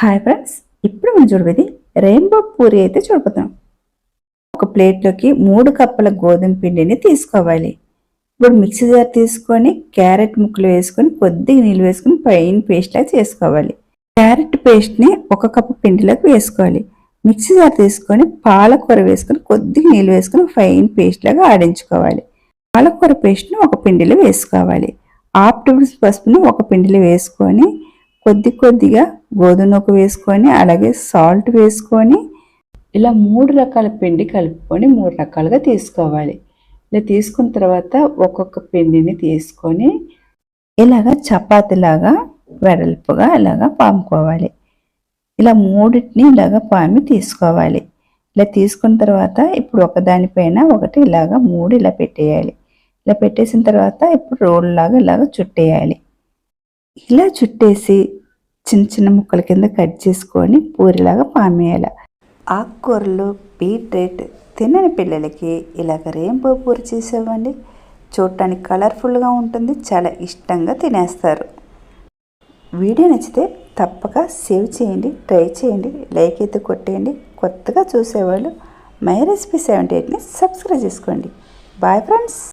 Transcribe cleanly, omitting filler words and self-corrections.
Hi friends, ఇప్పుడు మనం చూడబోయేది రెయిన్బో పూరి అయితే చూడబోతున్నాం. ఒక ప్లేట్లోకి 3 కప్పుల గోధుమ పిండిని తీసుకోవాలి. ఇప్పుడు మిక్సీ జార్ తీసుకొని క్యారెట్ ముక్కలు వేసుకొని కొద్దిగా నీళ్ళు వేసుకొని ఫైన్ పేస్ట్ లాగా చేసుకోవాలి. క్యారెట్ పేస్ట్ని 1 కప్పు పిండిలోకి వేసుకోవాలి. మిక్సీ జార్ తీసుకొని పాలకూర వేసుకొని కొద్దిగా నీళ్ళు వేసుకొని ఫైన్ పేస్ట్ లాగా ఆడించుకోవాలి. పాలకూర పేస్ట్ని ఒక పిండిలో వేసుకోవాలి. హాఫ్ టేబుల్ స్పూన్ పసుపును ఒక పిండిలో వేసుకొని కొద్దిగా గోధుమ నూక వేసుకొని అలాగే సాల్ట్ వేసుకొని ఇలా 3 రకాల పిండి కలుపుకొని 3 రకాలుగా తీసుకోవాలి. ఇలా తీసుకున్న తర్వాత ఒక్కొక్క పిండిని తీసుకొని ఇలాగా చపాతీలాగా వెడల్పుగా ఇలాగా పాముకోవాలి. ఇలా మూడింటిని ఇలాగా పామి తీసుకోవాలి. ఇలా తీసుకున్న తర్వాత ఇప్పుడు ఒకదానిపైన ఒకటి ఇలాగా 3 ఇలా పెట్టేయాలి. ఇలా పెట్టేసిన తర్వాత ఇప్పుడు రోల్ లాగా ఇలాగా చుట్టేయాలి. ఇలా చుట్టేసి చిన్న చిన్న ముక్కల కింద కట్ చేసుకొని పూరిలాగా పామేయాలి. ఆకుకూరలు బీట్రూట్ తినని పిల్లలకి ఇలాగ రెయిన్బో పూరి చేసేవ్వండి. చూడటానికి కలర్ఫుల్గా ఉంటుంది, చాలా ఇష్టంగా తినేస్తారు. వీడియో నచ్చితే తప్పక సేవ్ చేయండి, ట్రై చేయండి, లైక్ అయితే కొట్టేయండి. కొత్తగా చూసేవాళ్ళు మై రెసిపీ 78ని సబ్స్క్రైబ్ చేసుకోండి. Bye friends.